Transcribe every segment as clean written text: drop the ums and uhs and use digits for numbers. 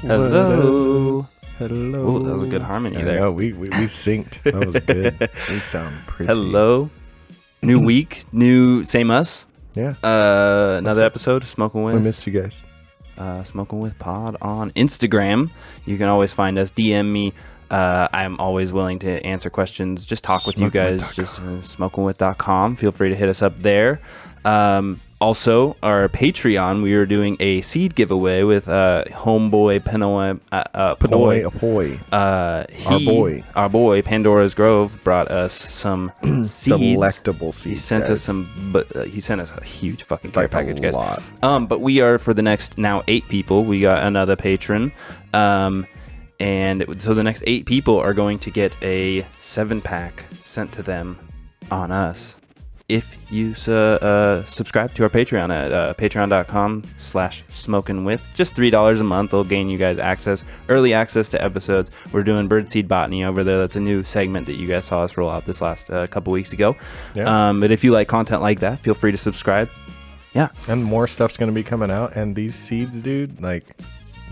Hello. Hello. Ooh, that was a good harmony there. No, we synced. That was good. We sound pretty. Hello. New week, same us. Yeah. Another episode, Smoking With. We missed you guys. Smoking With Pod on Instagram. You can always find us. DM me. I'm always willing to answer questions. Just talk with you guys. Just smokingwith.com. Feel free to hit us up there. Also, our Patreon, we are doing a seed giveaway with homeboy Pinoy. Our boy Pandora's Grove brought us some seeds. Delectable seeds. He sent us some, but he sent us a huge fucking care package, guys. Lot. But we are for the next now 8 people. We got another patron. And so the next 8 people are going to get a 7-pack sent to them on us if you subscribe to our Patreon at patreon.com/smokingwith. Just $3 a month will gain you guys early access to episodes. We're doing birdseed botany over there. That's a new segment that you guys saw us roll out this last couple weeks ago. Yeah. But if you like content like that, feel free to subscribe. Yeah. And more stuff's going to be coming out. And these seeds, dude, like...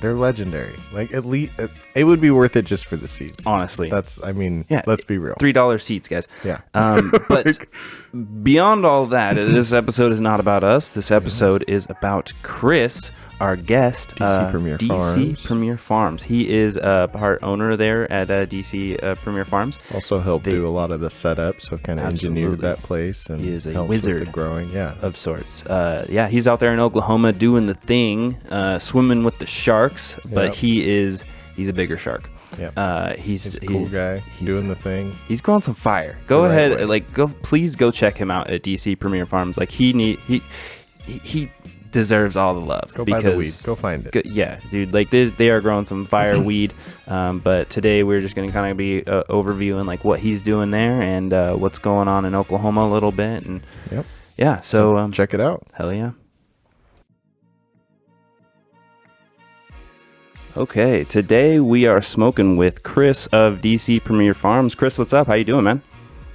they're legendary. Like, at least it would be worth it just for the seeds. Honestly. Let's be real. $3 seeds, guys. Yeah. But beyond all that, this episode is not about us. This episode is about Chris, our guest. DC Premier Farms. He is a part owner there at DC Premier Farms. Also helped do a lot of the setup, so kind of engineered that place. And he is a wizard with the growing, of sorts. He's out there in Oklahoma doing the thing, swimming with the sharks, but he's a bigger shark. Yeah, he's a cool guy doing the thing. He's growing some fire. Go ahead, please go check him out at DC Premier Farms. Like he deserves all the love. Go buy the weed. Go find it. Yeah, dude. Like they are growing some fire weed. But today we're just gonna kind of be overviewing like what he's doing there and what's going on in Oklahoma a little bit. And so check it out. Hell yeah. Okay, today we are smoking with Chris of DC Premier Farms. Chris, what's up? How you doing, man?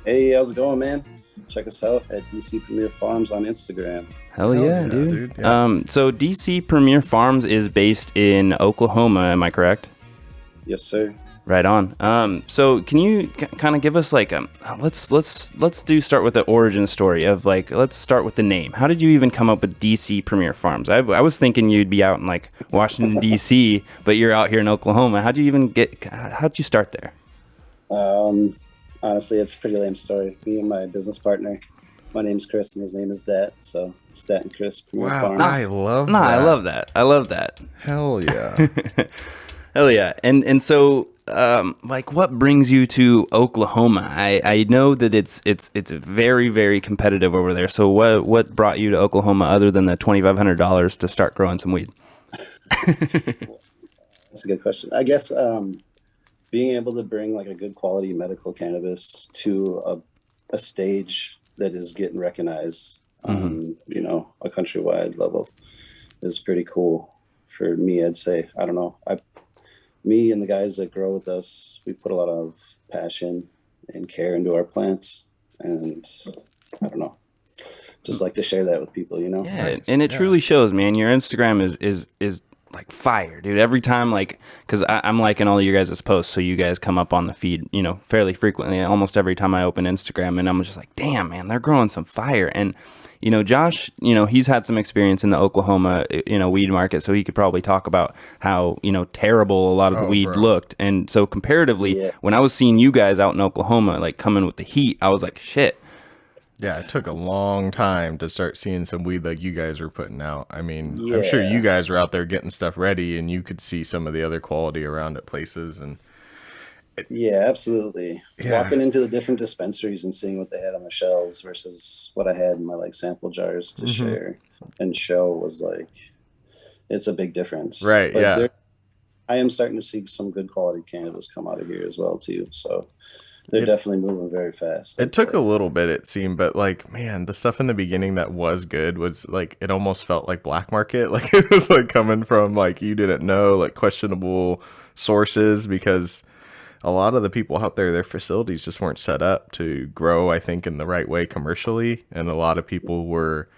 Hey, how's it going, man? Check us out at DC Premier Farms on Instagram. Hell yeah, dude. Yeah. So DC Premier Farms is based in Oklahoma, am I correct? Yes, sir. Right on. So can you kind of give us like let's start with the origin story of like, let's start with the name. How did you even come up with DC Premier Farms? I was thinking you'd be out in like Washington DC, but you're out here in Oklahoma. How'd you start there? Honestly, it's a pretty lame story. Me and my business partner, my name's Chris and his name is Dat, so it's Dat and Chris Premier Farms. I love that. I love that. Hell yeah. Hell yeah. And so what brings you to Oklahoma? I know that it's very, very competitive over there. So what brought you to Oklahoma other than the $2,500 to start growing some weed? That's a good question. I guess being able to bring like a good quality medical cannabis to a stage that is getting recognized on, a countrywide level is pretty cool for me. I'd say, I don't know. Me and the guys that grow with us, we put a lot of passion and care into our plants, and I don't know, just like to share that with people, Yeah, and it truly shows, man. Your Instagram is like fire, dude. Every time, like, because I'm liking all of your guys' posts, so you guys come up on the feed, fairly frequently, almost every time I open Instagram, and I'm just like, damn, man, they're growing some fire. And Josh, he's had some experience in the Oklahoma, weed market, so he could probably talk about how, terrible a lot of the weed looked. And so comparatively, when I was seeing you guys out in Oklahoma, like coming with the heat, I was like, shit. Yeah, it took a long time to start seeing some weed like you guys were putting out. I mean, I'm sure you guys were out there getting stuff ready and you could see some of the other quality around at places. And yeah, absolutely. Walking into the different dispensaries and seeing what they had on the shelves versus what I had in my like sample jars to share and show was like, it's a big difference. Right. But I am starting to see some good quality cannabis come out of here as well too. So they're definitely moving very fast. It took a little bit, it seemed, but like, man, the stuff in the beginning that was good was like, it almost felt like black market. Like it was like coming from like, you didn't know, like questionable sources, because a lot of the people out there, their facilities just weren't set up to grow, I think, in the right way commercially. And a lot of people were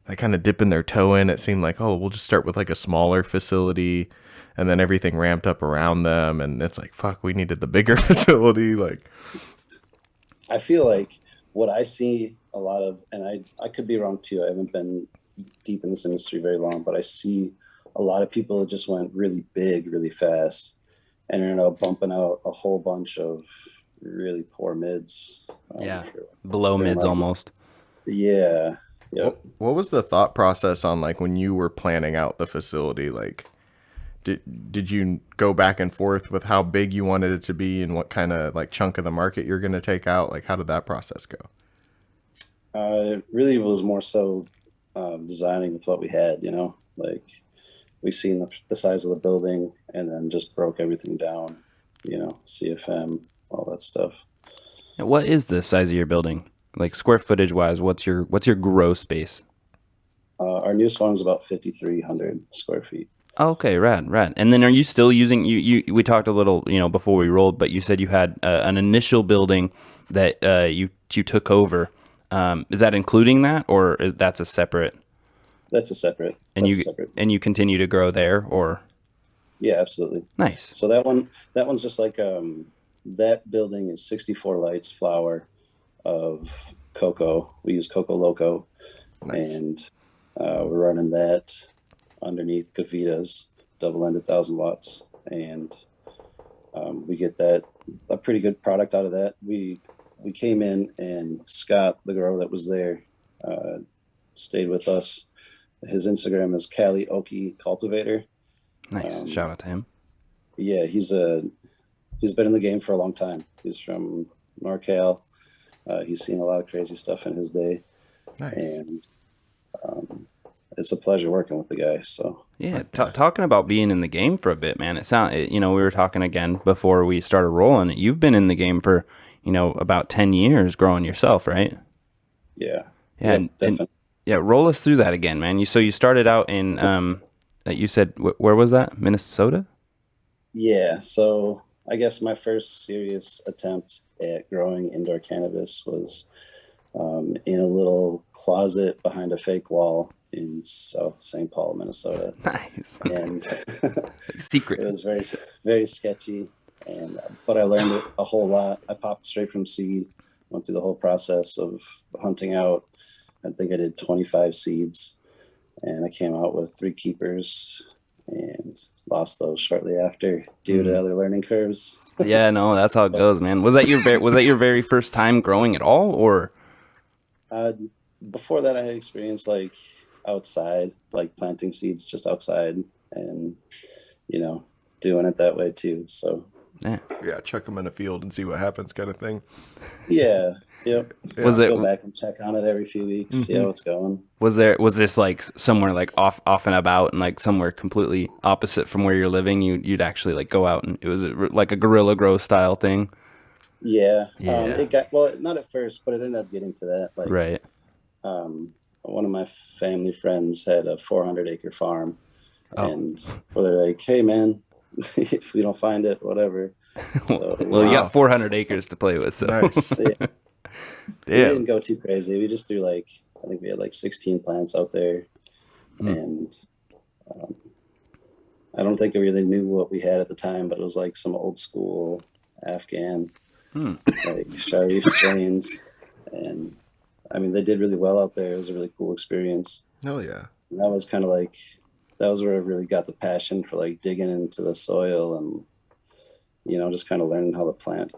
like kind of dipping their toe in. It seemed like, oh, we'll just start with like a smaller facility and then everything ramped up around them, and it's like, fuck, we needed the bigger facility. Like, I feel like what I see a lot of, and I could be wrong too. I haven't been deep in this industry very long, but I see a lot of people that just went really big, really fast, and are now bumping out a whole bunch of really poor mids. Below mids like, almost. Yeah. Yep. what was the thought process on like when you were planning out the facility? Like, did you go back and forth with how big you wanted it to be and what kind of like chunk of the market you're going to take out? Like, how did that process go? It really was more so designing with what we had, like we seen the size of the building and then just broke everything down, CFM, all that stuff. What is the size of your building? Like square footage wise, what's your grow space? Our newest one is about 5,300 square feet. Oh, okay, rad. And then are you still using we talked a little, before we rolled, but you said you had an initial building that you took over. Is that including that, or that's a separate? That's a separate. And you continue to grow there, or? Yeah, absolutely. Nice. So that one's just like that building is 64 lights, flower of cocoa. We use Coco Loco, nice. And we're running that underneath Gavitas, double-ended 1,000 watts, and we get a pretty good product out of that. We came in, and Scott, the grower that was there, stayed with us. His Instagram is Cali Oki Cultivator. Nice. Shout out to him. Yeah, he's been in the game for a long time. He's from NorCal. He's seen a lot of crazy stuff in his day. Nice. And it's a pleasure working with the guy. So yeah, talking about being in the game for a bit, man. We were talking again before we started rolling. You've been in the game for about 10 years growing yourself, right? Yeah. Yeah, definitely. Roll us through that again, man. So you started out in you said where was that? Minnesota? Yeah. So I guess my first serious attempt at growing indoor cannabis was in a little closet behind a fake wall in South St. Paul, Minnesota. Nice. And secret. It was very, very sketchy, but I learned a whole lot. I popped straight from seed, went through the whole process of hunting out. I think I did 25 seeds, and I came out with 3 keepers and lost those shortly after due to other learning curves. Yeah, no, that's how it goes, man. Was that your very first time growing at all, or? Before that, I had experience like outside, like planting seeds just outside, and doing it that way too. So yeah, chuck them in a field and see what happens, kind of thing. Yeah. Yep. Yeah. Go back and check on it every few weeks, see how it's going. Was this like somewhere like off and about and like somewhere completely opposite from where you're living? You'd actually like go out and it was like a guerrilla grow style thing. Yeah. Yeah. It got, well, not at first, but it ended up getting to that. Like, right. One of my family friends had a 400-acre farm, and they're like, "Hey, man, if we don't find it, whatever." So, well, you got 400 acres to play with, so nice. Yeah. We didn't go too crazy. We just threw I think we had 16 plants out there, and I don't think I really knew what we had at the time, but it was like some old school Afghan, like Sharif strains, and I mean they did really well out there. It was a really cool experience. Oh yeah. And that was kind of that was where I really got the passion for digging into the soil and just kind of learning how the plant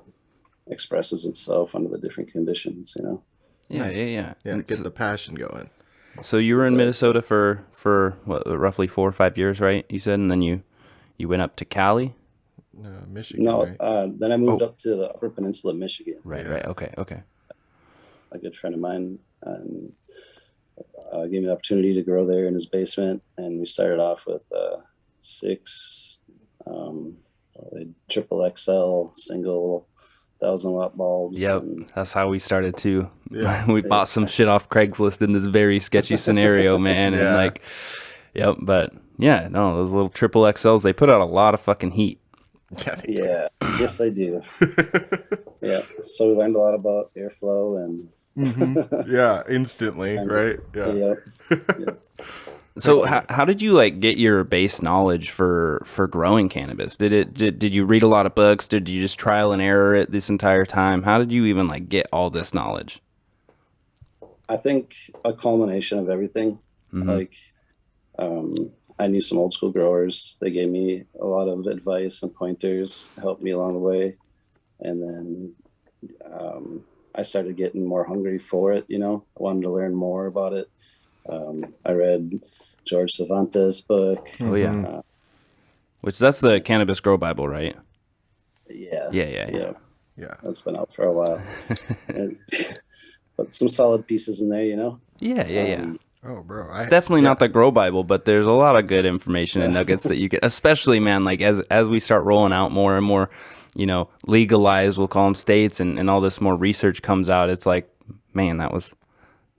expresses itself under the different conditions. Yeah, nice. yeah. Get the passion going. So you were in Minnesota for what, roughly 4 or 5 years, right? You said, and then you went up to Cali. No, Michigan. No, right? then I moved up to the Upper Peninsula of Michigan. Right, right. Okay. A good friend of mine gave me the opportunity to grow there in his basement, and we started off with 6 triple XL single 1,000-watt bulbs. Yep, that's how we started too. Yeah. We bought some shit off Craigslist in this very sketchy scenario, man, and but yeah, no, those little triple XLs, they put out a lot of fucking heat. Yeah, yes they do. Yeah, so we learned a lot about airflow and yeah, instantly, right? Yeah. Yep. So how did you like get your base knowledge for growing cannabis? Did you read a lot of books? Did you just trial and error it this entire time? How did you even like get all this knowledge? I think a culmination of everything. Like, I knew some old school growers. They gave me a lot of advice and pointers, helped me along the way. And then I started getting more hungry for it. I wanted to learn more about it. I read George Cervantes' book. Oh yeah, which that's the Cannabis Grow Bible, right? Yeah. Yeah. That's been out for a while. But some solid pieces in there. Yeah. Oh, bro. It's definitely not the Grow Bible, but there's a lot of good information and nuggets that you get, especially, man, like as we start rolling out more and more, legalized, we'll call them states, and all this more research comes out. It's like, man, that was,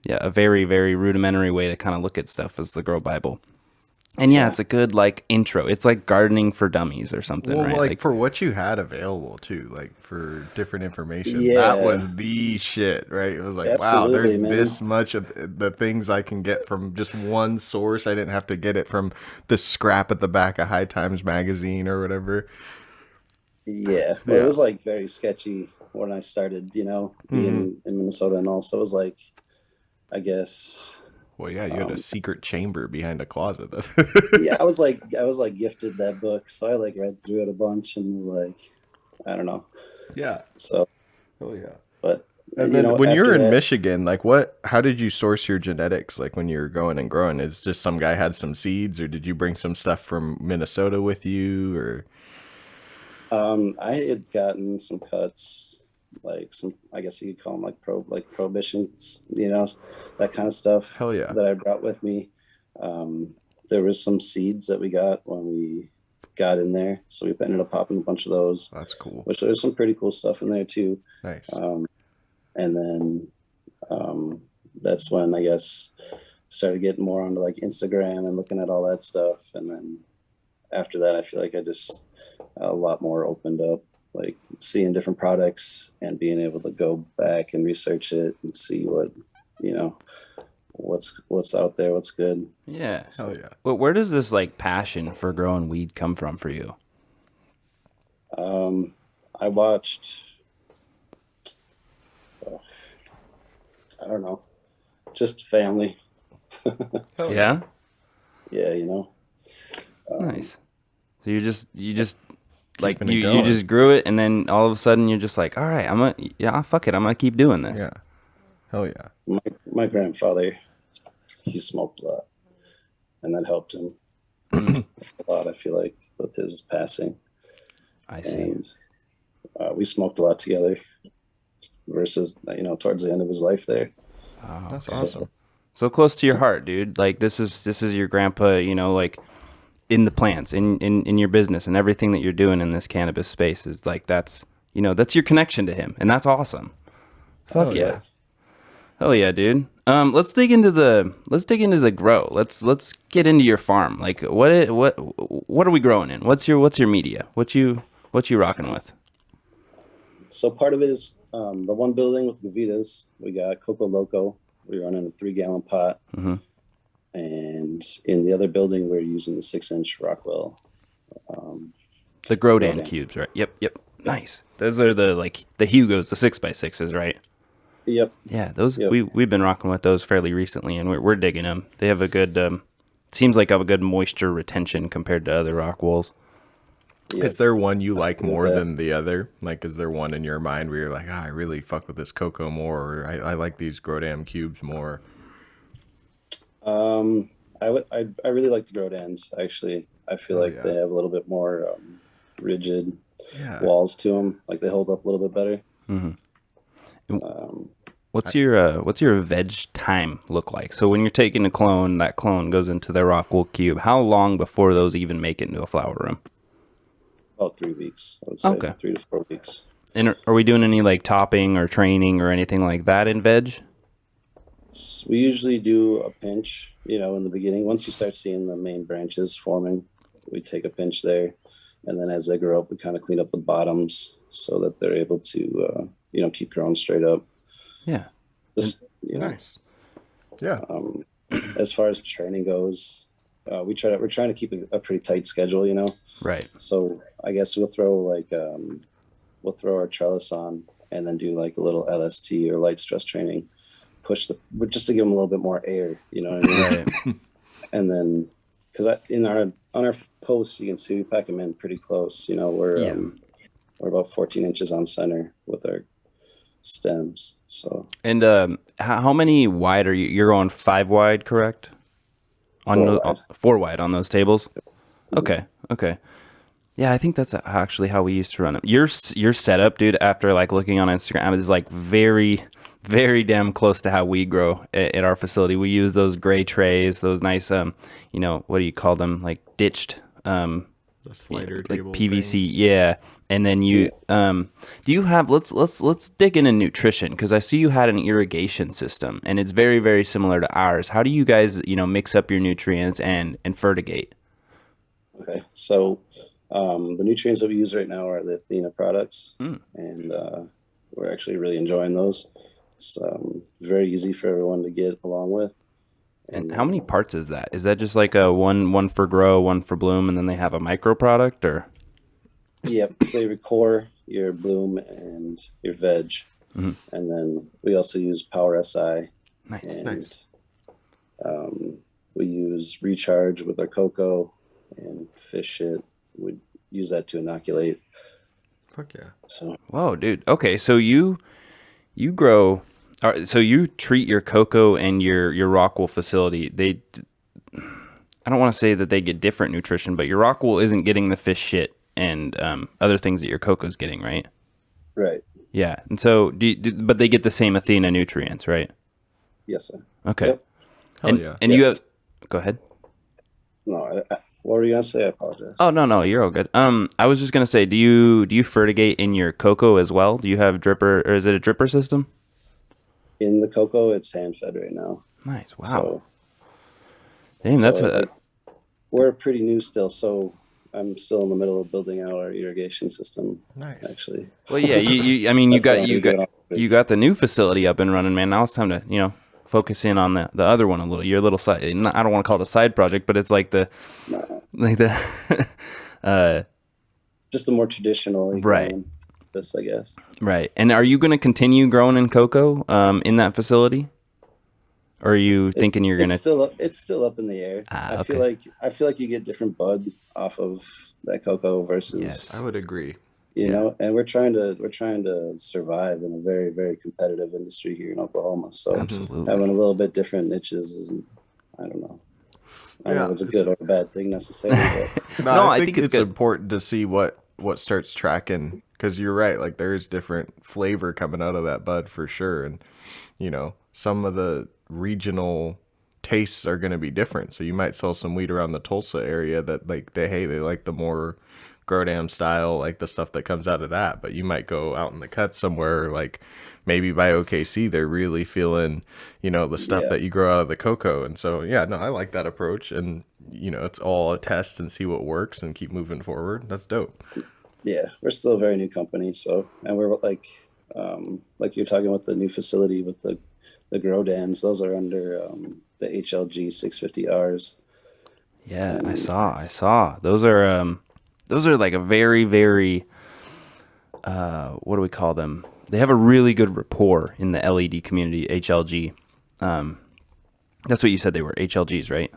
a very, very rudimentary way to kind of look at stuff as the Grow Bible. And it's a good like intro. It's like gardening for dummies or something, well, right? Like for what you had available too, like for different information, Yeah. that was the shit, right? It was like, wow, Absolutely, there's man. this much of the things I can get from just one source. I didn't have to get it from the scrap at the back of High Times magazine or whatever. Yeah. Well, it was like very sketchy when I started, being in Minnesota, and also it was like, I guess. Well, yeah, you had a secret chamber behind a closet. Yeah, I was like gifted that book, so I like read through it a bunch and was like, I don't know. Yeah. So. Oh yeah. But and then when you're in Michigan, like how did you source your genetics? Like when you were going and growing, is just some guy had some seeds, or did you bring some stuff from Minnesota with you, or? I had gotten some cuts, like some, I guess you could call them like prohibitions, that kind of stuff. Hell yeah. That I brought with me. There was some seeds that we got when we got in there, so we ended up popping a bunch of those. That's cool. Which there's some pretty cool stuff in there too. Nice. And then that's when I guess started getting more onto like Instagram and looking at all that stuff. And then after that, I feel like I just a lot more opened up, like seeing different products and being able to go back and research it and see what, what's out there, what's good. Yeah. So, hell yeah. Well, where does this like passion for growing weed come from for you? I watched, I don't know, just family. Yeah. Yeah, Nice. So you just like Keeping it you going. just grew it, and then all of a sudden you're just like, all right, fuck it, I'm gonna keep doing this. Yeah. Hell yeah. My grandfather, he smoked a lot, and that helped him a lot, I feel like, with his passing. I see. And we smoked a lot together versus, towards the end of his life there. Oh, That's okay. awesome. So close to your heart, dude. Like this is your grandpa, like in the plants, in your business, and everything that you're doing in this cannabis space is like that's your connection to him, and that's awesome. Fuck yeah. Hell yeah, dude. Let's dig into the grow. Let's get into your farm. Like what are we growing in? What's your media? What you rocking with? So part of it is the one building with Gavitas. We got Coco Loco. We run in a 3-gallon pot. Mm-hmm. And in the other building, we're using the 6-inch Rockwell. The Grodan cubes, right? Yep. Nice. Those are the Hugos, the 6x6s, right? Yep. Yeah, those we've been rocking with those fairly recently, and we're digging them. They have a good, seems like have a good moisture retention compared to other Rockwells. Yep. Is there one you like more than the other? Like, is there one in your mind where you're like, I really fuck with this Coco more, or I like these Grodam cubes more? I really like the Grodans, actually. I feel like they have a little bit more rigid walls to them. Like they hold up a little bit better. Mm-hmm. What's your Veg Time look like? So when you're taking a clone, that clone goes into the Rockwell cube. How long before those even make it into a flower room? About 3 weeks, I would say. Okay. 3 to 4 weeks. And are we doing any like topping or training or anything like that in veg? We usually do a pinch, in the beginning. Once you start seeing the main branches forming, we take a pinch there. And then as they grow up, we kind of clean up the bottoms so that they're able to, keep growing straight up. Yeah. Just, Nice. Yeah. As far as training goes, we're trying to keep a pretty tight schedule, you know. Right. So I guess we'll throw our trellis on and then do like a little LST or light stress training, just to give them a little bit more air, you know what I mean? Right. And then because on our posts you can see we pack them in pretty close, you know. We're about 14 inches on center with our stems. So And how many wide are you? You're going 5 wide, correct? Four wide. 4 wide on those tables. Okay. Okay. Yeah, I think that's actually how we used to run it. Your setup, dude, after like looking on Instagram, is like very, very damn close to how we grow at our facility. We use those gray trays, those nice, you know, what do you call them? Like ditched, The slider like table PVC, things. yeah. And then you, do you have? Let's dig into nutrition, because I see you had an irrigation system, and it's very, very similar to ours. How do you guys, you know, mix up your nutrients and fertigate? okay, so the nutrients that we use right now are the Athena products, and we're actually really enjoying those. It's very easy for everyone to get along with. And how many parts is that? Is that just like a one for grow, one for bloom, and then they have a micro product, or? Yep. So your core, your bloom, and your veg, and then we also use Power SI, Nice. and we use Recharge with our cocoa and fish shit. We use that to inoculate. Fuck yeah. So Whoa, dude. Okay, so you grow, so you treat your cocoa and your rockwool facility. I don't want to say that they get different nutrition, but your rockwool isn't getting the fish shit and other things that your cocoa's getting, right? right. Yeah. And so, but they get the same Athena nutrients, right? Yes, sir. Okay. Yep. Hell yeah. And you have, go ahead. No, what were you gonna say? I apologize. Oh, no, you're all good. I was just gonna say, do you fertigate in your cocoa as well? Do you have dripper, or is it a dripper system? In the cocoa, it's hand fed right now. Nice. Wow. So, Damn, that's we're pretty new still, so I'm still in the middle of building out our irrigation system. Nice. Actually. well, yeah. I mean, That's the only you got the new facility up and running, man. Now it's time to, you know, focus in on the other one a little. Your little side. I don't want to call it a side project, but it's like the just the more traditional, right. This, I guess. Right. And are you going to continue growing in cocoa in that facility? Or are you thinking you're going to? It's still up in the air. Ah, I feel like you get different bud off of that cocoa versus, Yes. I would agree. you know, and we're trying to survive in a very, very competitive industry here in Oklahoma. So Absolutely. having a little bit different niches isn't, I don't know. I don't know if it's a good or a bad thing necessarily. But No, I I think think it's good. important to see what starts tracking, because you're right. Like there's different flavor coming out of that bud for sure, and you know some of the regional tastes are going to be different. So you might sell some weed around the Tulsa area that like they like the more Grodam style, like the stuff that comes out of that. But you might go out in the cut somewhere, like maybe by OKC, they're really feeling, you know, the stuff that you grow out of the cocoa. And so, yeah, no, I like that approach. And, you know, it's all a test and see what works and keep moving forward. That's dope. yeah, we're still a very new company. So, and we're like you're talking with the new facility with the grow dans, those are under the HLG 650Rs. Yeah, I saw. Those are like a very, very, what do we call them? They have a really good rapport in the LED community, HLG. That's what you said they were, HLGs, right?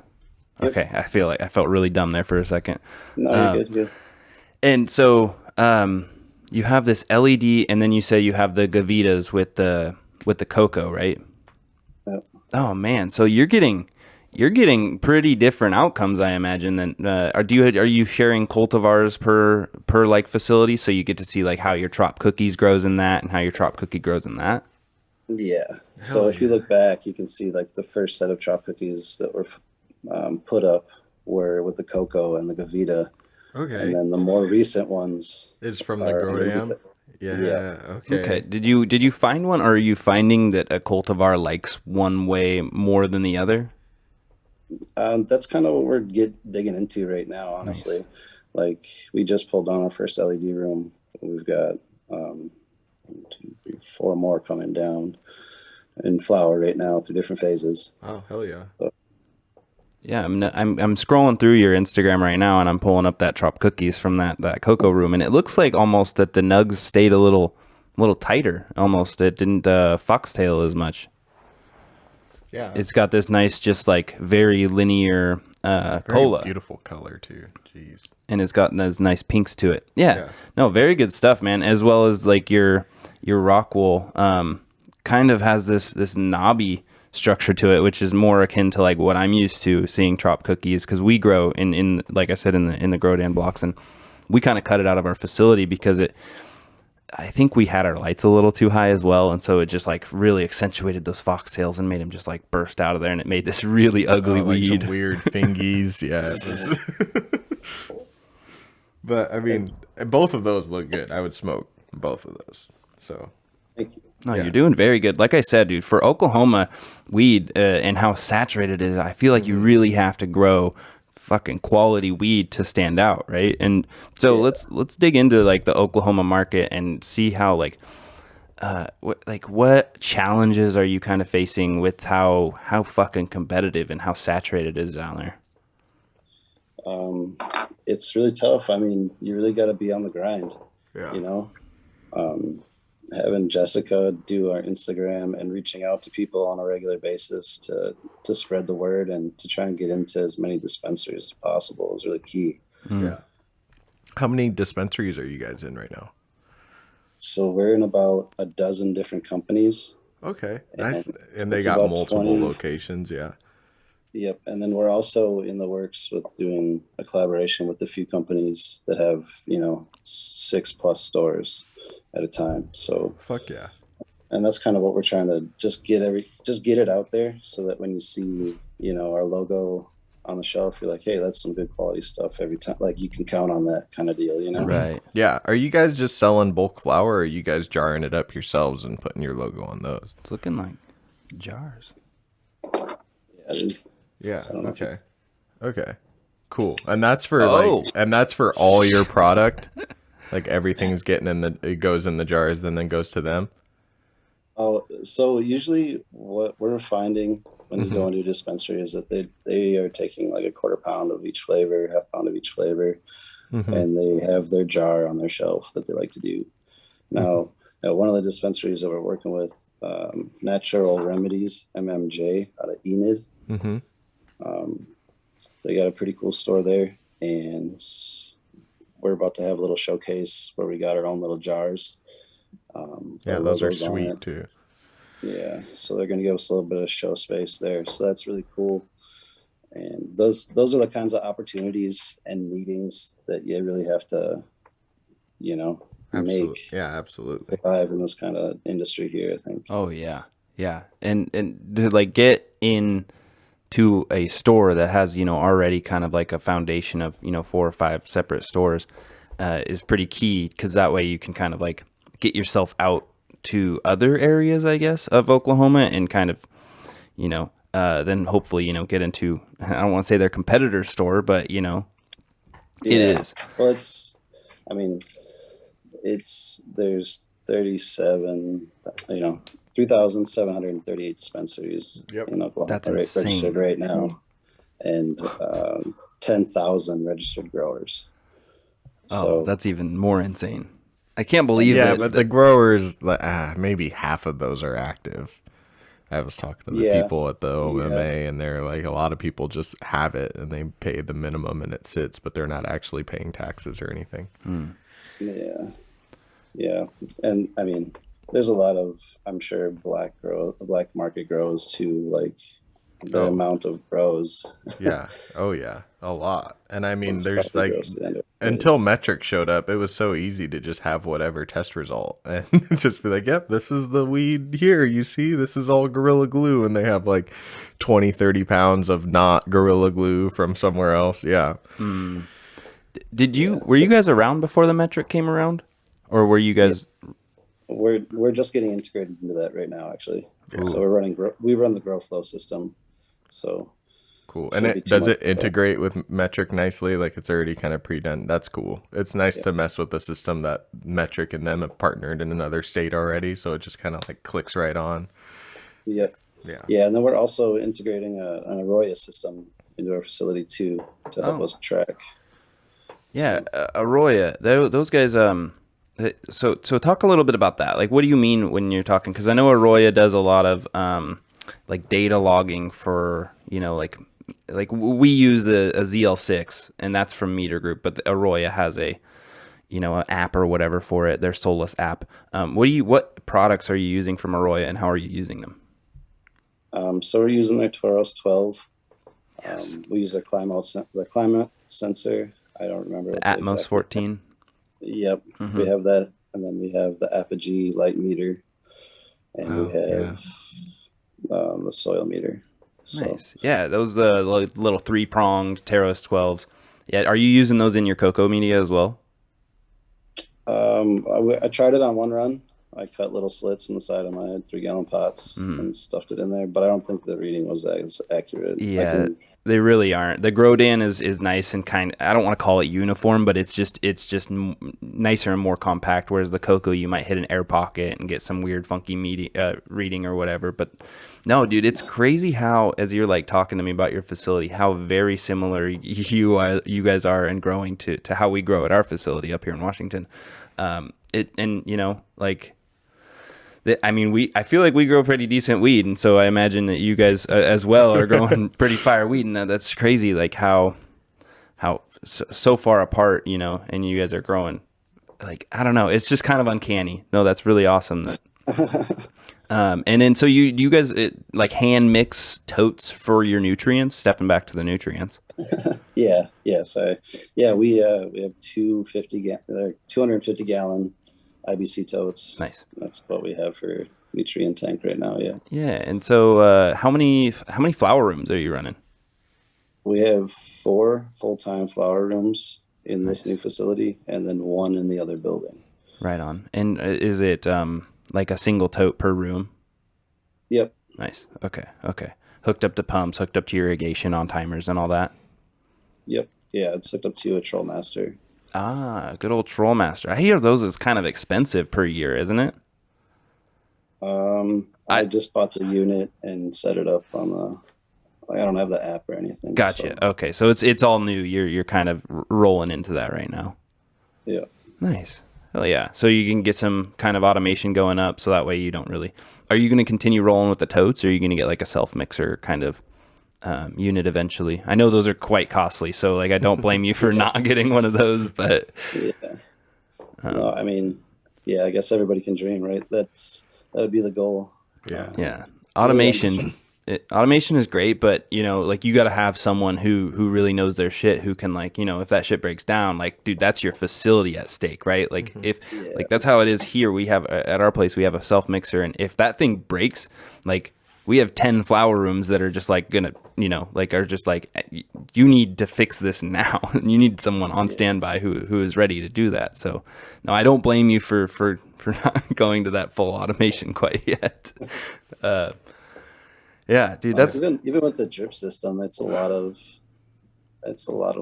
Yep. Okay, I felt really dumb there for a second. No, you're good. And so you have this LED, and then you say you have the Gavitas with the cocoa, right? Yep. Oh man, so you're getting pretty different outcomes, I imagine. Than are you sharing cultivars per like facility, so you get to see like how your trop cookies grows in that, and how your trop cookie grows in that? Yeah. So if you look back, you can see like the first set of chop cookies that were put up were with the cocoa and the Gavita. Okay. And then the more recent ones is from the Grodam. Yeah. Okay. Okay. Did you find one, or are you finding that a cultivar likes one way more than the other? That's kind of what we're digging into right now, honestly. Nice. Like we just pulled down our first LED room. We've got 1, 2, 3, 4 more coming down in flower right now through different phases. Oh, hell yeah. So, Yeah, I'm scrolling through your Instagram right now, and I'm pulling up that Trop Cookies from that cocoa room, and it looks like almost that the nugs stayed a little tighter. Almost, it didn't foxtail as much. Yeah, It's got this nice, just like very linear very cola, beautiful color too. Jeez. and it's got those nice pinks to it. Yeah, Yeah. no, very good stuff, man. As well as like your Rockwool, kind of has this knobby structure to it, which is more akin to like what I'm used to seeing Trop Cookies, because we grow in like I said in the grow down blocks, and we kind of cut it out of our facility because I think we had our lights a little too high as well, and so it just like really accentuated those foxtails and made them just like burst out of there, and it made this really ugly Like weed. some weird fingies. Yeah. But I mean, both of those look good. I would smoke both of those. So Thank you. No, Yeah. you're doing very good. Like I said, dude, for Oklahoma weed and how saturated it is, I feel like you really have to grow fucking quality weed to stand out, right? And so let's dig into like the Oklahoma market and see how what challenges are you kind of facing with how fucking competitive and how saturated it is down there? It's really tough. I mean, you really got to be on the grind. yeah. You know, having Jessica do our Instagram and reaching out to people on a regular basis to spread the word and to try and get into as many dispensaries as possible is really key. Yeah. How many dispensaries are you guys in right now? So we're in about a dozen different companies. Okay. Nice. And they it's got about multiple 20. locations. Yeah. Yep. And then we're also in the works with doing a collaboration with a few companies that have, 6+ stores at a time. So, Fuck yeah. and that's kind of what we're trying to just get it out there so that when you see, our logo on the shelf, you're like, hey, that's some good quality stuff every time. Like you can count on that kind of deal, Right. Yeah. Are you guys just selling bulk flower, or are you guys jarring it up yourselves and putting your logo on those? It's looking like jars. Yeah, dude. Yeah. So I don't know if Okay. Okay. Cool. And that's for Oh. that's for all your product. Like everything's getting it goes in the jars, then goes to them. Oh, so usually what we're finding when you go into a dispensary is that they are taking like a quarter pound of each flavor, half pound of each flavor, and they have their jar on their shelf that they like to do. Now, one of the dispensaries that we're working with, Natural Remedies, MMJ, out of Enid, they got a pretty cool store there, and we're about to have a little showcase where we got our own little jars. Yeah, those are sweet too. Yeah, so they're going to give us a little bit of show space there, so that's really cool. And those are the kinds of opportunities and meetings that you really have to, make. Yeah, absolutely. Survive in this kind of industry here, I think. Oh yeah, yeah, and to like get in to a store that has already kind of like a foundation of 4 or 5 separate stores is pretty key, because that way you can kind of like get yourself out to other areas, I guess, of Oklahoma, and kind of then hopefully get into, I don't want to say their competitor store, but it is. Well, there's 37, 3,738 dispensaries in Oklahoma. That's insane. Registered right now, and 10,000 registered growers. So that's even more insane. I can't believe Yeah, that. but the growers, maybe half of those are active. I was talking to the people at the OMA, and they're like, a lot of people just have it and they pay the minimum and it sits, but they're not actually paying taxes or anything. Yeah, and I mean, there's a lot of, I'm sure, black market grows too, like the amount of grows. Yeah. Oh yeah, a lot. And I mean, It's there's probably like, gross to end up with. until metric showed up, it was so easy to just have whatever test result and just be like, yep, this is the weed here, you see, this is all Gorilla Glue, and they have like 20-30 pounds of not Gorilla Glue from somewhere else. Were you guys around before the metric came around, or were you guys? We're just getting integrated into that right now, actually. So we run the grow flow system. So cool. And does it integrate with metric nicely? Like it's already kind of pre-done. That's cool. It's nice to mess with the system that metric and them have partnered in another state already, so it just kind of like clicks right on. Yeah. And then we're also integrating an Arroyo system into our facility too to help us track. Yeah, Arroyo. Those guys. So talk a little bit about that. Like, what do you mean when you're talking? Because I know Arroyo does a lot of like data logging for like we use a ZL6 and that's from Meter Group, but Arroyo has a an app or whatever for it. Their Solus app. What products are you using from Arroyo and how are you using them? So we're using their Taurus 12. Yes. We use the climate sensor. I don't remember The Atmos 14. Yep, we have that, and then we have the Apogee light meter, and we have the soil meter. So, nice. Yeah, those little 3-pronged Taros 12s. Yeah, are you using those in your cocoa media as well? I tried it on one run. I cut little slits in the side of my 3-gallon pots and stuffed it in there, but I don't think the reading was as accurate. Yeah, they really aren't. The Grodan is nice and I don't want to call it uniform, but it's just nicer and more compact. Whereas the cocoa, you might hit an air pocket and get some weird, funky reading or whatever. But no, dude, it's crazy how, as you're like talking to me about your facility, how very similar you guys are in growing to how we grow at our facility up here in Washington. I feel like we grow pretty decent weed, and so I imagine that you guys as well are growing pretty fire weed, and that's crazy. Like how so far apart, and you guys are growing. Like I don't know, it's just kind of uncanny. No, that's really awesome. And then so you guys like hand mix totes for your nutrients. Stepping back to the nutrients. Yeah. Yes. We have 250 gallon IBC totes. Nice. That's what we have for nutrient tank right now. Yeah. Yeah. And so, how many flower rooms are you running? We have 4 full-time flower rooms in this new facility, and then 1 in the other building. Right on. And is it like a single tote per room? Yep. Nice. Okay. Hooked up to pumps, hooked up to irrigation on timers and all that. Yep. Yeah, it's hooked up to a Troll Master. Ah, good old Troll Master. I hear those is kind of expensive per year, isn't it? I just bought the unit and set it up on the. I don't have the app or anything. Gotcha. So. Okay, so it's all new. You're kind of rolling into that right now. Yeah. Nice. Hell yeah. So you can get some kind of automation going up, so that way you don't really. Are you going to continue rolling with the totes, or are you going to get like a self mixer kind of unit eventually? I know those are quite costly, so like I don't blame you for not getting one of those, but yeah. No, I mean, yeah, I guess everybody can dream, right? That would be the goal. Yeah. Automation. Automation is great, but like you got to have someone who really knows their shit, who can like, if that shit breaks down, like, dude, that's your facility at stake, right? Like like that's how it is here. We have at our place, we have a self mixer, and if that thing breaks, like we have 10 flower rooms that are just like gonna, like are just like, you need to fix this now. You need someone on standby who is ready to do that. So no, I don't blame you for not going to that full automation quite yet. Yeah, dude, that's even with the drip system, it's a lot of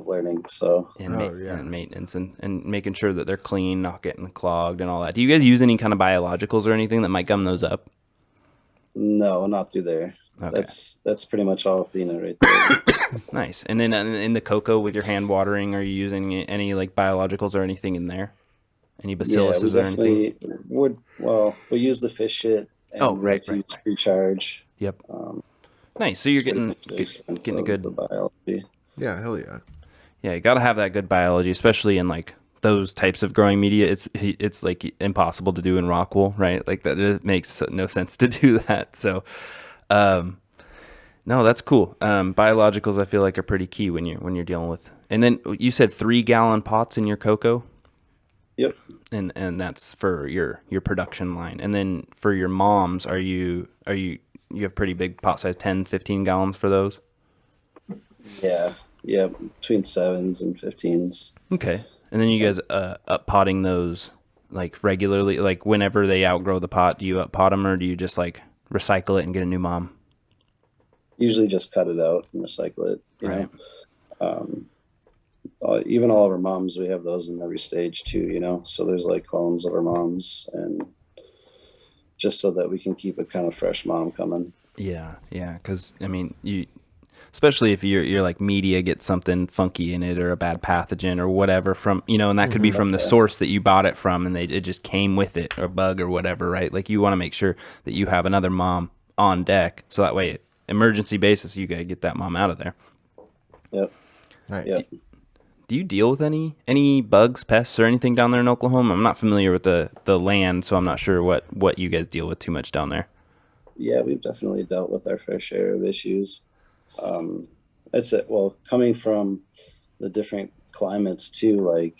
learning. So and maintenance and making sure that they're clean, not getting clogged and all that. Do you guys use any kind of biologicals or anything that might gum those up? No, not through there. Okay. That's pretty much all Athena right there. Nice. And then in the cocoa with your hand watering, are you using any like biologicals or anything in there? Any bacilluses or anything? We use the fish shit and right. recharge. Yep. Nice. So you're getting a good biology. Yeah, hell yeah. Yeah, you got to have that good biology, especially in like those types of growing media. It's like impossible to do in rock wool, right? Like that, it makes no sense to do that. So, no, that's cool. Biologicals, I feel like, are pretty key when you're dealing with. And then you said 3-gallon pots in your cocoa. Yep. And that's for your production line. And then for your moms, you have pretty big pot size, 10, 15 gallons for those? Yeah, between 7s and 15s. Okay. And then you guys up potting those like regularly, like whenever they outgrow the pot, do you up pot them or do you just like recycle it and get a new mom? Usually just cut it out and recycle it, you right. know. Even all of our moms, we have those in every stage too, so there's like clones of our moms, and just so that we can keep a kind of fresh mom coming. Yeah, because I mean, especially if your like media gets something funky in it or a bad pathogen or whatever from, and that could be from the source that you bought it from, and it just came with it, or bug or whatever, right? Like you want to make sure that you have another mom on deck, so that way, emergency basis, you gotta get that mom out of there. Yep. Nice. Yep. Do you deal with any bugs, pests, or anything down there in Oklahoma? I'm not familiar with the land, so I'm not sure what you guys deal with too much down there. Yeah, we've definitely dealt with our fair share of issues. That's it. Well, coming from the different climates too, like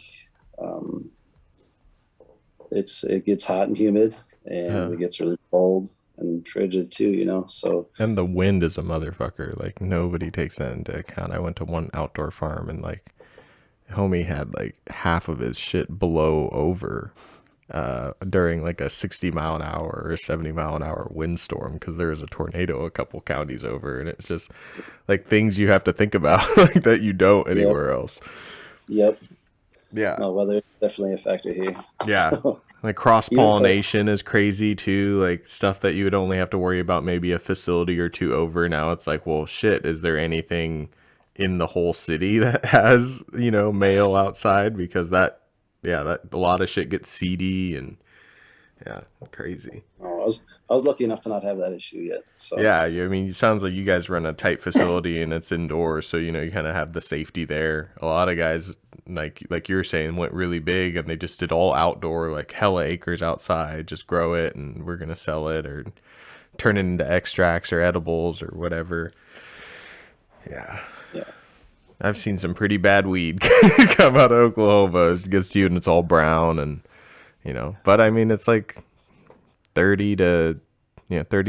it gets hot and humid, and it gets really cold and frigid too, so. And the wind is a motherfucker. Like nobody takes that into account. I went to one outdoor farm and like homie had like half of his shit blow over during like a 60-mile-an-hour or 70-mile-an-hour windstorm, because there was a tornado a couple counties over, and it's just like things you have to think about like that you don't anywhere else. Yep. Yeah. No, weather is definitely a factor here. Yeah. So, like cross-pollination is crazy too, like stuff that you would only have to worry about maybe a facility or two over. Now it's like, well, shit, is there anything in the whole city that has, mail outside? Because that a lot of shit gets seedy and crazy. I was lucky enough to not have that issue yet. So Yeah, I mean, it sounds like you guys run a tight facility and it's indoors, so you kind of have the safety there. A lot of guys, like you're saying, went really big and they just did all outdoor, like hella acres outside, just grow it and we're gonna sell it or turn it into extracts or edibles or whatever. Yeah. I've seen some pretty bad weed come out of Oklahoma. It gets to you and it's all brown and, but I mean, it's like 30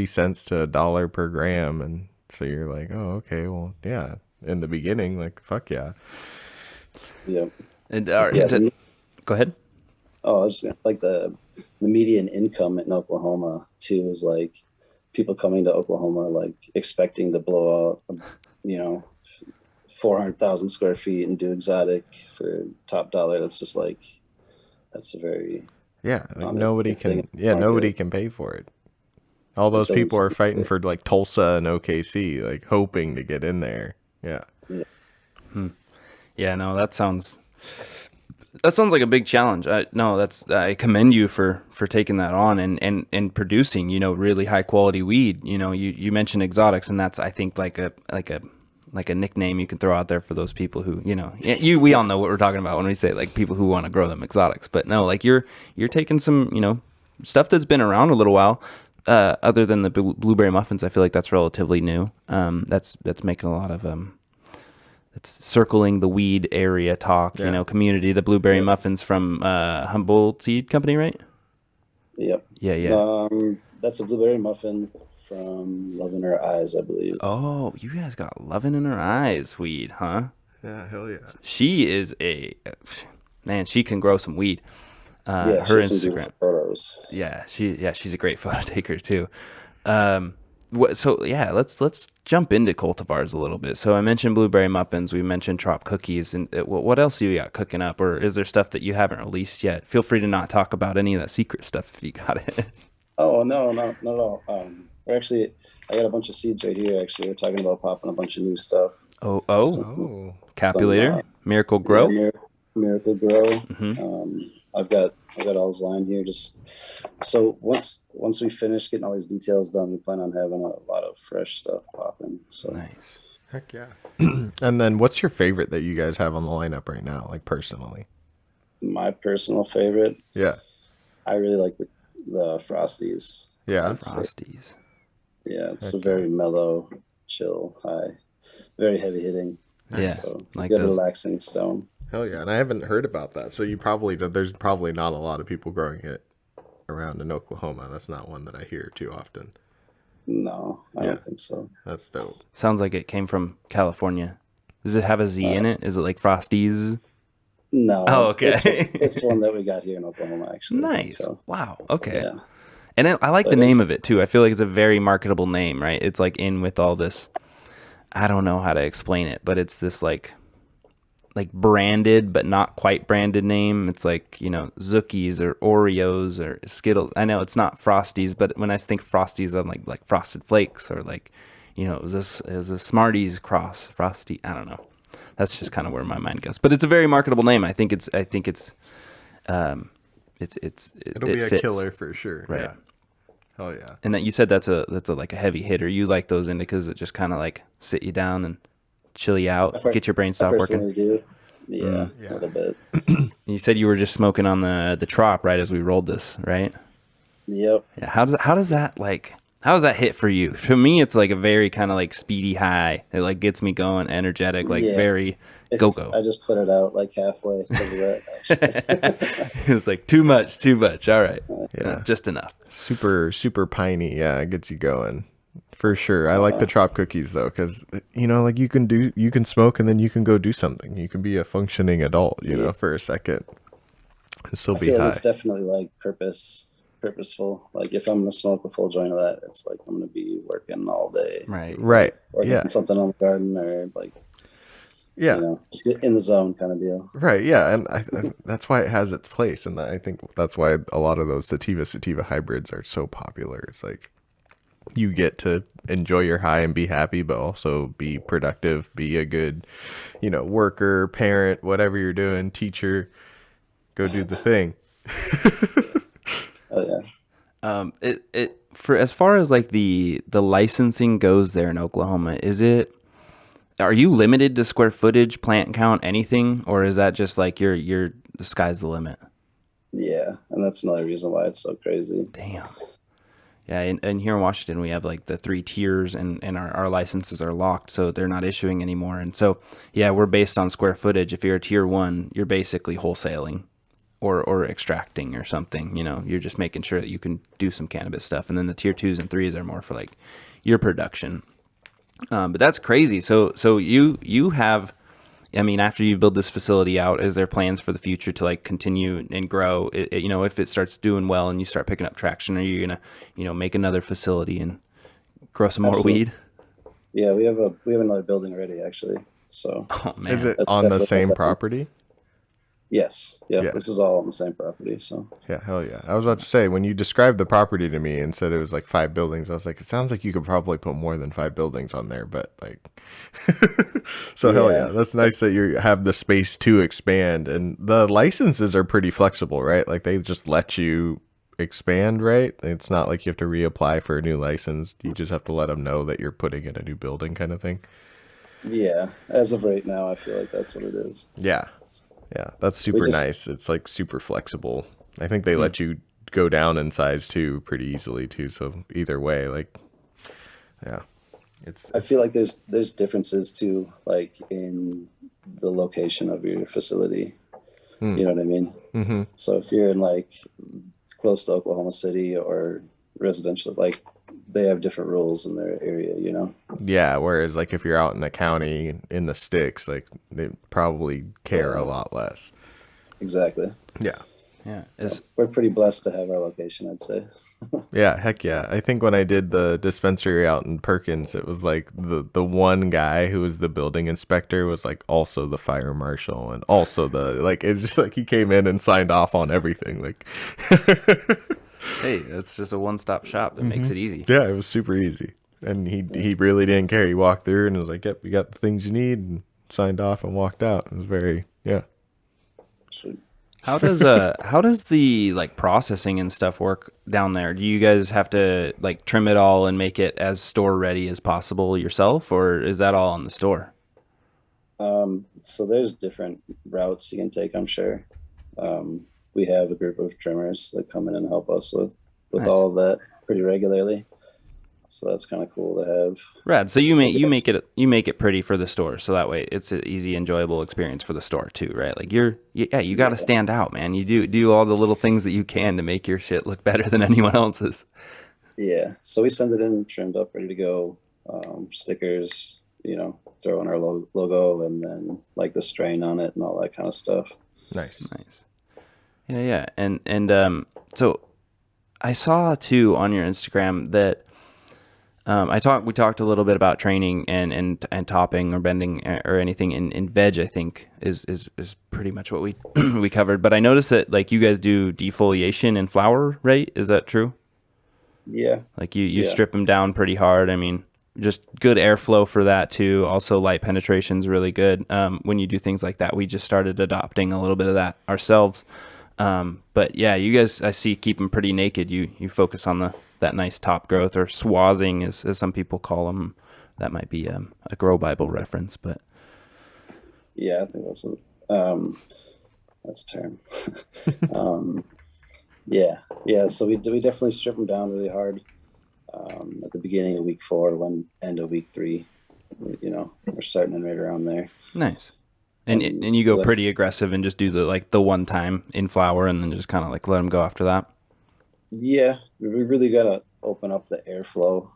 cents to $1 per gram. And so you're like, oh, okay, well, yeah. In the beginning, like, fuck yeah. Yep. And go ahead. Oh, I was like the median income in Oklahoma too is like people coming to Oklahoma like expecting to blow out, 400,000 square feet and do exotic for top dollar. That's just like, that's a very like nobody can pay for it. All those people are fighting for like Tulsa and OKC, like hoping to get in there. Yeah. Yeah, no, that sounds like a big challenge. I commend you for taking that on and producing, really high quality weed. You mentioned exotics, and that's, I think, like a nickname you can throw out there for those people who, we all know what we're talking about when we say like people who want to grow them exotics. But no, like you're taking some, stuff that's been around a little while. Other than the blueberry muffins, I feel like that's relatively new. That's making a lot of it's circling the weed area talk, community. The blueberry muffins from Humboldt Seed Company, right? Yep. Yeah. That's a blueberry muffin from Love in Her Eyes, I believe. Oh, you guys got Lovin' in Her Eyes weed, huh? Yeah, hell yeah. She is she can grow some weed. Her Instagram photos. Yeah, she's a great photo taker too. Let's jump into cultivars a little bit. So I mentioned blueberry muffins, we mentioned trop cookies, and what else do you got cooking up, or is there stuff that you haven't released yet? Feel free to not talk about any of that secret stuff if you got it. Oh no, not at all. I got a bunch of seeds right here. Actually, we're talking about popping a bunch of new stuff. Capulator, Miracle Grow, Miracle Grow. Mm-hmm. I've got all this line here. Just so once we finish getting all these details done, we plan on having a lot of fresh stuff popping. So nice. Heck yeah. And then what's your favorite that you guys have on the lineup right now, like personally? My personal favorite? Yeah. I really like the Frosties. Yeah. Frosties. Yeah, it's a very mellow, chill, high, very heavy hitting. Yeah. So it's like a good those. relaxing stone. Hell yeah. And I haven't heard about that. So there's probably not a lot of people growing it around in Oklahoma. That's not one that I hear too often. No, I don't think so. That's dope. Sounds like it came from California. Does it have a Z in it? Is it like Frosties? No. Oh, okay. It's one that we got here in Oklahoma, actually. Nice. So, wow. Okay. yeah. And I like the name of it too. I feel like it's a very marketable name, right? It's like in with all this. I don't know how to explain it, but it's this like branded but not quite branded name. It's like, Zookies or Oreos or Skittles. I know it's not Frosties, but when I think Frosties, I'm like Frosted Flakes or like, it was a Smarties cross, Frosty. I don't know. That's just kind of where my mind goes. But it's a very marketable name. I think it's It'll be a fits. killer for sure. Right. Yeah. Hell yeah. And that you said that's a like a heavy hitter. You like those indicas that just kind of like sit you down and chill you out, get your brain stop working. Do. Yeah, a little bit. You said you were just smoking on the trop right as we rolled this, right? Yep. Yeah. How does that hit for you? For me, it's like a very kind of like speedy high. It like gets me going, energetic, like very go. I just put it out like halfway because of that. It's like too much. All right. Yeah. Just enough. Super, super piney. Yeah, it gets you going. For sure. I like the Trop cookies though, because like you can smoke and then you can go do something. You can be a functioning adult, for a second. And still be high. It's definitely like purposeful. Like if I'm gonna smoke a full joint of that, it's like I'm gonna be working all day. Right. Working on something on the garden or like just in the zone kind of deal. Right. Yeah, and I that's why it has its place, and I think that's why a lot of those sativa hybrids are so popular. It's like you get to enjoy your high and be happy, but also be productive, be a good, worker, parent, whatever you're doing, teacher, go do the thing. Oh yeah. It for as far as like the licensing goes there in Oklahoma, are you limited to square footage, plant count, anything, or is that just like the sky's the limit? Yeah, and that's another reason why it's so crazy. Damn. Yeah, and here in Washington, we have like the 3 tiers, and our licenses are locked, so they're not issuing anymore. And so, yeah, we're based on square footage. If you're a tier 1, you're basically wholesaling or extracting or something. You're just making sure that you can do some cannabis stuff. And then the tier 2s and 3s are more for like your production. But that's crazy. So you have, after you build this facility out, is there plans for the future to like continue and grow? If it starts doing well and you start picking up traction, are you gonna, make another facility and grow some more weed? Yeah, we have another building already actually. So oh, man. Is it on the same property? Yes. Yeah. This is all on the same property. So yeah, hell yeah. I was about to say, when you described the property to me and said it was like 5 buildings, I was like, it sounds like you could probably put more than 5 buildings on there, but like, so hell yeah. That's nice that you have the space to expand, and the licenses are pretty flexible, right? Like they just let you expand, right? It's not like you have to reapply for a new license. You just have to let them know that you're putting in a new building kind of thing. Yeah. As of right now, I feel like that's what it is. Yeah. Yeah, that's super nice. It's like super flexible. I think they let you go down in size too pretty easily too. So either way, like, yeah, I feel like there's differences too, like in the location of your facility. You know what I mean? Mm-hmm. So if you're in like close to Oklahoma City or residential, like they have different rules in their area, Yeah, whereas like if you're out in the county in the sticks, like they probably care a lot less. Exactly. Yeah. Yeah. We're pretty blessed to have our location, I'd say. Yeah, heck yeah. I think when I did the dispensary out in Perkins, it was like the one guy who was the building inspector was like also the fire marshal and also it's just like he came in and signed off on everything. Like hey, it's just a one-stop shop that makes it easy. Yeah, it was super easy. And he really didn't care. He walked through and was like, yep, you got the things you need, and signed off and walked out. It was very, yeah. Sweet. How does the like processing and stuff work down there? Do you guys have to like trim it all and make it as store ready as possible yourself, or is that all on the store? So there's different routes you can take, I'm sure. We have a group of trimmers that come in and help us with nice. All of that pretty regularly. So that's kind of cool to have. Rad. So you make it pretty for the store, so that way it's an easy, enjoyable experience for the store too, right? Like you got to stand out, man. You do all the little things that you can to make your shit look better than anyone else's. Yeah. So we send it in trimmed up, ready to go. Stickers, throw in our logo, and then like the strain on it and all that kind of stuff. Nice. Yeah. And so I saw too on your Instagram that we talked a little bit about training and topping or bending or anything in veg, I think is pretty much what we covered. But I noticed that like you guys do defoliation in flower, right? Is that true? Yeah. Like you strip them down pretty hard. I mean, just good airflow for that too. Also, light penetration is really good when you do things like that. We just started adopting a little bit of that ourselves. But yeah, you guys, I see, keep them pretty naked. You focus on that nice top growth, or swazzing, as some people call them. That might be a Grow Bible reference, but yeah, I think that's a term. Yeah. So we definitely strip them down really hard at the beginning of week 4, end of week 3. We're starting in right around there. Nice. And you go pretty aggressive and just do the one time in flower, and then just kind of like let them go after that. Yeah, we really got to open up the airflow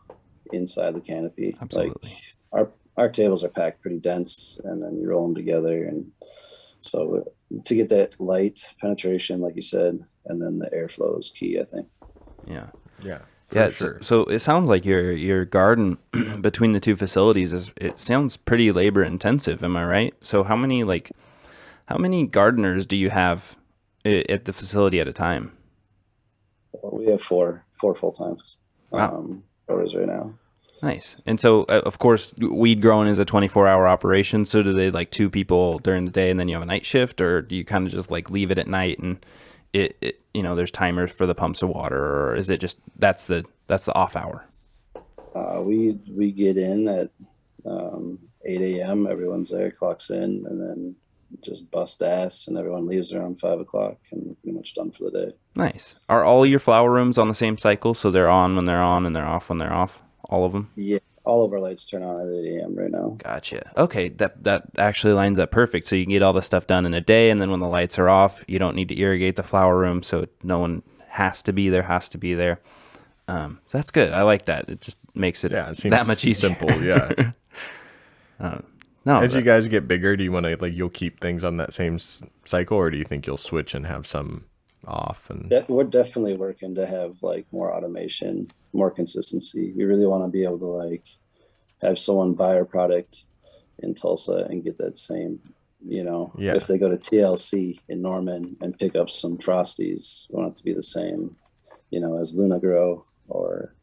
inside the canopy. Absolutely. Like our tables are packed pretty dense, and then you roll them together, and so to get that light penetration, like you said, and then the airflow is key, I think. Yeah. Sure. So it sounds like your garden between the 2 facilities it sounds pretty labor intensive. Am I right? So how many gardeners do you have at the facility at a time? We have 4 full-time growers right now. Nice. And so of course weed growing is a 24-hour operation. So do they like 2 people during the day and then you have a night shift, or do you kind of just like leave it at night and it there's timers for the pumps of water, or is it just that's the off hour? We get in at 8 a.m. Everyone's there, clocks in, and then just bust ass, and everyone leaves around 5 o'clock, and we're pretty much done for the day. Nice. Are all your flower rooms on the same cycle, so they're on when they're on and they're off when they're off? All of them? Yeah, all of our lights turn on at 8 a.m. right now. Gotcha. Okay, that actually lines up perfect. So you can get all the stuff done in a day, and then when the lights are off, you don't need to irrigate the flower room, so no one has to be there. So that's good. I like that. It just makes it that much easier. Simple, yeah. No, as you guys get bigger, do you want to you'll keep things on that same cycle, or do you think you'll switch and have some off? And we're definitely working to have more automation, more consistency. We really want to be able to have someone buy our product in Tulsa and get that same, if they go to TLC in Norman and pick up some Frosties, we want it to be the same, as Luna Grow or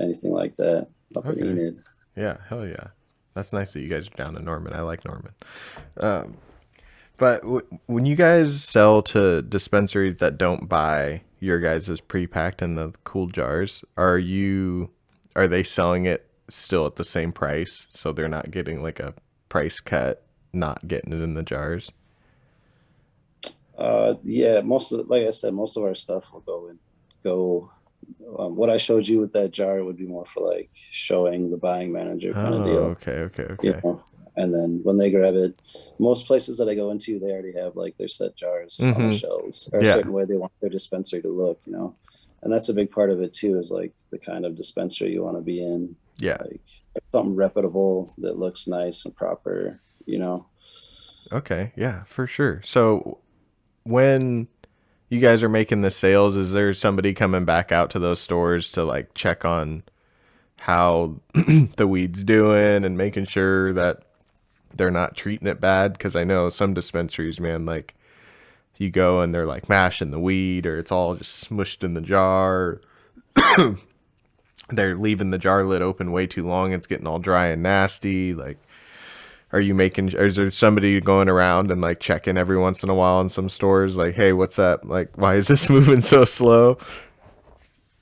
anything like that up in Enid. Yeah, hell yeah. That's nice that you guys are down in Norman. I like Norman. But when you guys sell to dispensaries that don't buy your guys' pre-packed in the cool jars, are they selling it still at the same price, so they're not getting a price cut, not getting it in the jars? Yeah, like I said, most of our stuff will go. What I showed you with that jar would be more for showing the buying manager kind of deal. Okay. And then when they grab it, most places that I go into, they already have their set jars on the shelves, or a certain way they want their dispensary to look, and that's a big part of it too, is the kind of dispensary you want to be in. Yeah. Something reputable that looks nice and proper, Okay. Yeah, for sure. So when you guys are making the sales, is there somebody coming back out to those stores to check on how the weed's doing and making sure that they're not treating it bad? Because I know some dispensaries, man, you go and they're mashing the weed, or it's all just smushed in the jar. They're leaving the jar lid open way too long. It's getting all dry and nasty. Is there somebody going around and checking every once in a while in some stores? Hey, what's up? Why is this moving so slow?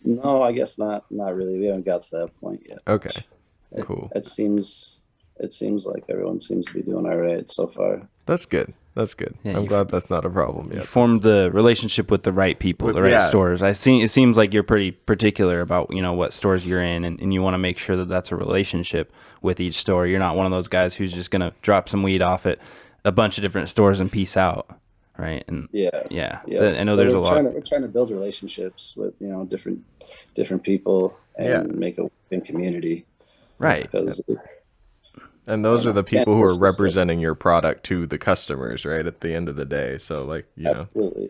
No, I guess not. Not really. We haven't got to that point yet. Okay, cool. It seems like everyone seems to be doing all right so far. That's good. Yeah, I'm glad that's not a problem yet. You formed the relationship with the right people, the right stores. It seems like you're pretty particular about what stores you're in, and you want to make sure that that's a relationship with each store. You're not one of those guys who's just gonna drop some weed off at a bunch of different stores and peace out, right? And yeah. I know there's a lot. We're trying to build relationships with different people and make a working community, right? Because. And those are the people who are representing your product to the customers, right? At the end of the day. So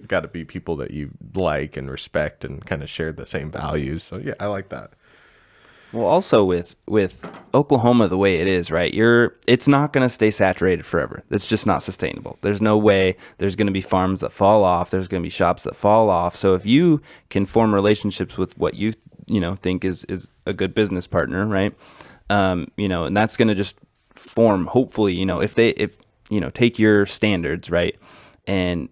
got to be people that you like and respect and kind of share the same values. So yeah, I like that. Well, also with Oklahoma the way it is, right? It's not going to stay saturated forever. It's just not sustainable. There's no way. There's going to be farms that fall off. There's going to be shops that fall off. So if you can form relationships with what you think is a good business partner, right? You know, and that's going to just form, hopefully, you know, if you know, take your standards, right, and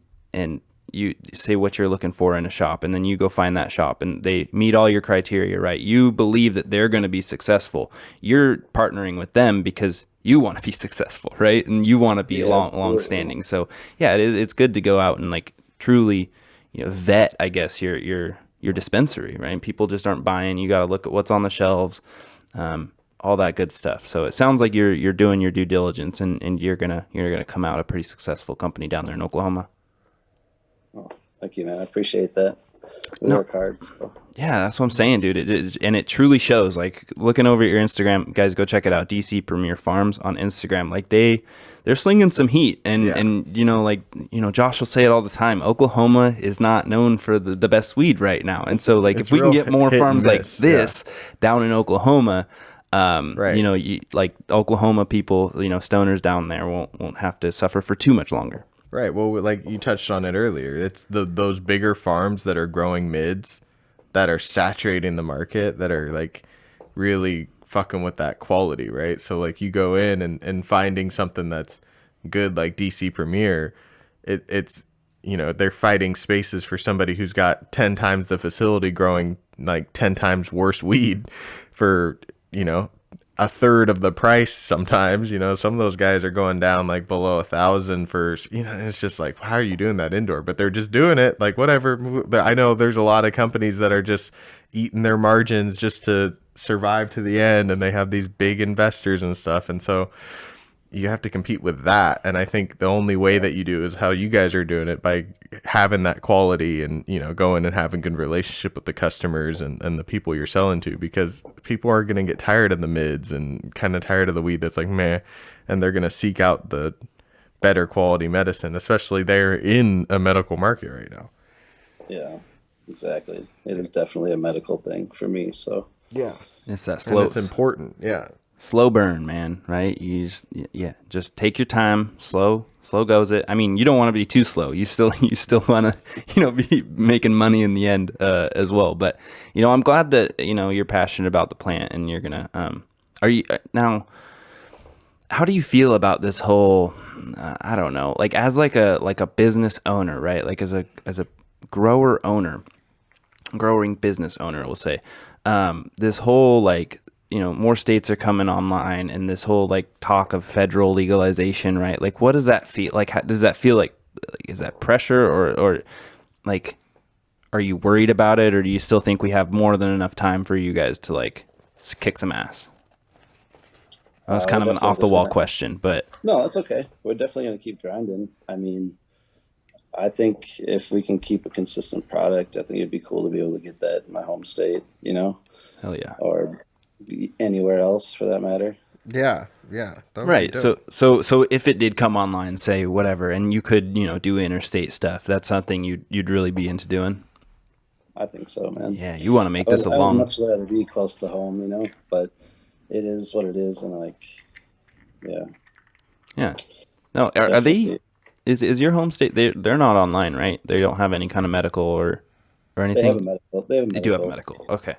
you say what you're looking for in a shop, and then you go find that shop and they meet all your criteria, right? You believe that they're going to be successful. You're partnering with them because you want to be successful, right? And you want to be long standing. So yeah, it's good to go out and like truly, you know, vet, I guess, your dispensary, right? People just aren't buying. You got to look at what's on the shelves, all that good stuff. So it sounds like you're doing your due diligence, and you're gonna come out a pretty successful company down there in Oklahoma. Oh, thank you, man. I appreciate that. We work hard. So. Yeah, that's what I'm saying, dude. And it truly shows. Like, looking over at your Instagram, guys, go check it out. DCPremierFarms on Instagram. Like, they're slinging some heat, and you know, like, you know, Josh will say it all the time. Oklahoma is not known for the best weed right now, and so like, if we can get more farms like this down in Oklahoma, right. You know, like Oklahoma people, you know, stoners down there won't have to suffer for too much longer. Right. Well, like you touched on it earlier, it's those bigger farms that are growing mids that are saturating the market, that are like really fucking with that quality, right? So like you go in and finding something that's good, like DC Premier, it's, you know, they're fighting spaces for somebody who's got 10 times the facility growing like 10 times worse weed for, you know, a third of the price. Sometimes, you know, some of those guys are going down like below 1,000 for, you know, and it's just like, how are you doing that indoor? But they're just doing it like whatever. I know there's a lot of companies that are just eating their margins just to survive to the end, and they have these big investors and stuff, and so you have to compete with that. And I think the only way that you do is how you guys are doing it, by having that quality and, you know, going and having good relationship with the customers and the people you're selling to, because people are going to get tired of the mids and kind of tired of the weed that's like meh, and they're going to seek out the better quality medicine, especially they're in a medical market right now. Yeah, exactly. It is definitely a medical thing for me. So yeah, it's that slow. And it's important. Yeah. Slow burn, man, right? You just take your time, slow goes it. I mean, you don't want to be too slow. You still want to, you know, be making money in the end as well. But, you know, I'm glad that, you know, you're passionate about the plant, and you're going to, are you now, how do you feel about this whole, I don't know, like as like a business owner, right? Like as a growing business owner, we'll say, this whole like, you know, more states are coming online, and this whole like talk of federal legalization, right? Like, what does that feel like? How, does that feel like is that pressure, or like, are you worried about it, or do you still think we have more than enough time for you guys to like kick some ass? That's kind of an off the wall question, but no, that's okay. We're definitely going to keep grinding. I mean, I think if we can keep a consistent product, I think it'd be cool to be able to get that in my home state, you know? Hell yeah. Or anywhere else for that matter. Yeah. Right. So if it did come online, say whatever, and you could, you know, do interstate stuff, that's something you'd really be into doing. I think so, man. Yeah, you want to make this a long. I would much rather be close to home, you know, but it is what it is, and like, yeah. Yeah. No, are they? Is your home state? They're not online, right? They don't have any kind of medical or anything. They have a medical. They do have a medical. Okay.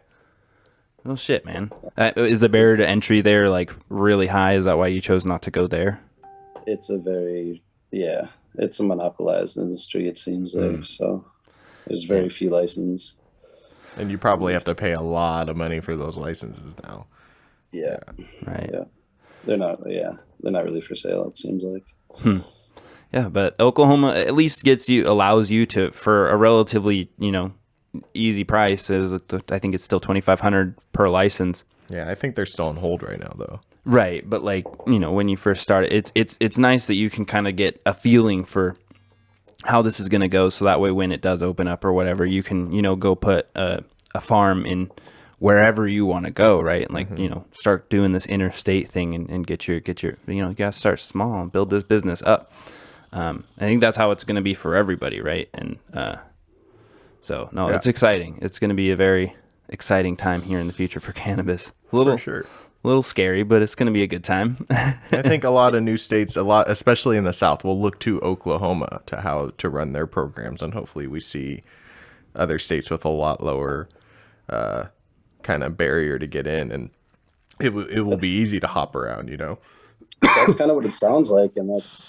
Oh shit, man. Is the barrier to entry there like really high? Is that why you chose not to go there? It's it's a monopolized industry, it seems there. So there's very few licenses. And you probably have to pay a lot of money for those licenses now. Yeah. Right. Yeah. They're not really for sale, it seems like. Yeah, but Oklahoma at least allows you to, for a relatively, you know, easy price, I think it's still $2,500 per license. Yeah, I think they're still on hold right now though. Right, but like, you know, when you first start it's nice that you can kind of get a feeling for how this is going to go, so that way when it does open up or whatever, you can, you know, go put a farm in wherever you want to go, right? And like, you know, start doing this interstate thing and get your, you know, you got to start small and build this business up. I think that's how it's going to be for everybody, right? And so, no, it's exciting. It's going to be a very exciting time here in the future for cannabis. For sure. A little scary, but it's going to be a good time. I think a lot of new states, especially in the South, will look to Oklahoma to how to run their programs, and hopefully we see other states with a lot lower kind of barrier to get in. And it will be easy to hop around, you know. That's kind of what it sounds like, and that's,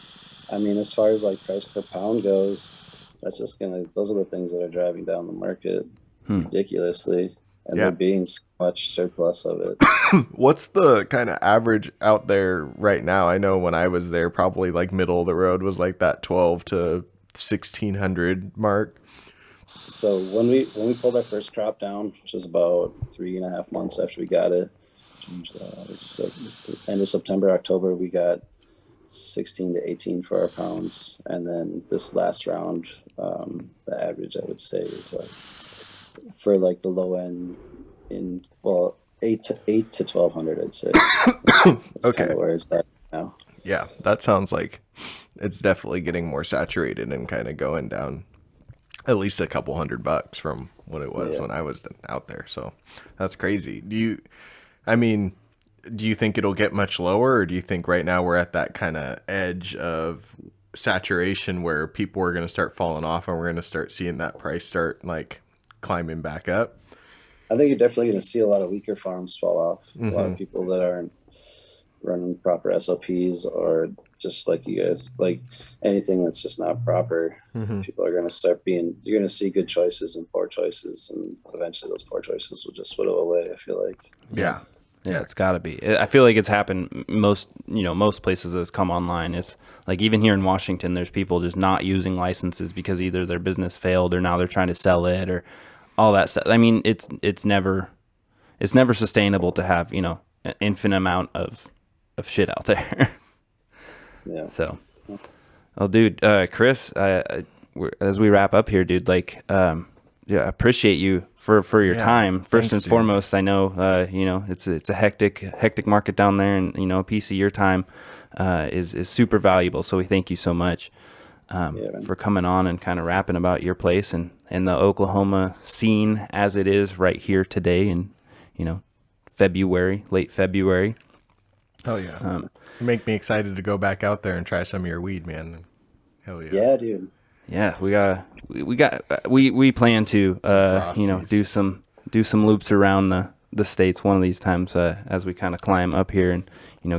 I mean, as far as like price per pound goes, that's just those are the things that are driving down the market ridiculously, and there being so much surplus of it. What's the kind of average out there right now? I know when I was there, probably like middle of the road was like that 12 to 1600 mark. So when we pulled our first crop down, which was about 3.5 months after we got it, end of September, October, we got 16 to 18 for our pounds, and then this last round, the average I would say is like for like the low end in 8 to 1200, I'd say. That's Okay, kind of where it's at now. Yeah, that sounds like it's definitely getting more saturated and kind of going down at least a couple $100 from what it was when I was out there. So that's crazy. Do you think it'll get much lower, or do you think right now we're at that kind of edge of saturation where people are going to start falling off and we're going to start seeing that price start like climbing back up? I think you're definitely going to see a lot of weaker farms fall off. A lot of people that aren't running proper SOPs, or just like you guys, like anything that's just not proper. People are going to you're going to see good choices and poor choices, and eventually those poor choices will just whittle away, I feel like. Yeah, it's got to be. I feel like it's happened most places that's come online. It's like even here in Washington, there's people just not using licenses because either their business failed or now they're trying to sell it or all that stuff. I mean, it's never sustainable to have, an infinite amount of shit out there. Yeah. So, well, dude, Chris, as we wrap up here, dude, like, appreciate you for your time. First and foremost, I know, it's a hectic market down there, and a piece of your time is super valuable. So we thank you so much for coming on and kind of rapping about your place and the Oklahoma scene as it is right here today in late February. Oh yeah, you make me excited to go back out there and try some of your weed, man. Hell yeah. Yeah, dude. Yeah, we plan to do some loops around the states one of these times as we kind of climb up here and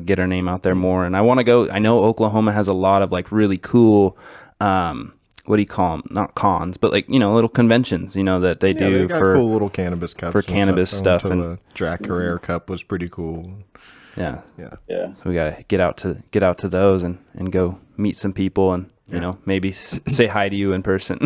get our name out there more. And I want to go. I know Oklahoma has a lot of like really cool what do you call them? Not cons, but like little conventions that they do they got for cool little cannabis cups for cannabis stuff. And the Jack Herrera cup was pretty cool. Yeah. Yeah. So we gotta get out to those and go meet some people and maybe say hi to you in person.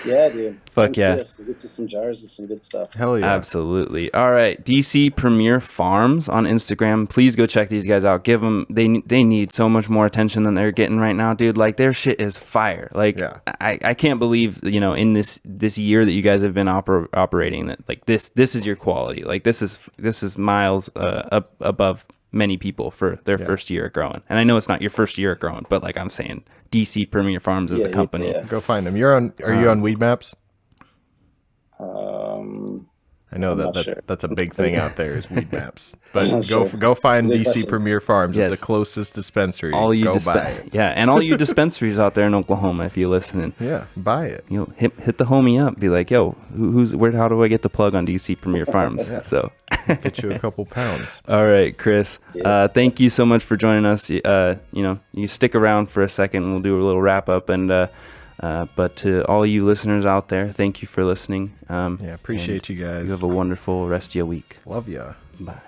Yeah, dude. Fuck yeah. We'll get you some jars of some good stuff. Hell yeah. Absolutely. All right. DC Premier Farms on Instagram. Please go check these guys out. Give them, they need so much more attention than they're getting right now, dude. Like their shit is fire. Like I can't believe, in this year that you guys have been operating that like this is your quality. Like this is miles up above many people for their first year at growing. And I know it's not your first year at growing, but like I'm saying, DC Premier Farms is the company. Yeah. Go find them. Are you on Weed Maps? I know that's a big thing out there is Weed Maps. But go find DC Premier Farms at the closest dispensary. Go buy it. Yeah, and all you dispensaries out there in Oklahoma, if you're listening. Yeah, buy it. Hit the homie up. Be like, yo, how do I get the plug on DC Premier Farms? So get you a couple pounds. All right, Chris. Thank you so much for joining us. You stick around for a second and we'll do a little wrap up. And but to all you listeners out there, thank you for listening. Appreciate you guys. You have a wonderful rest of your week. Love ya. Bye.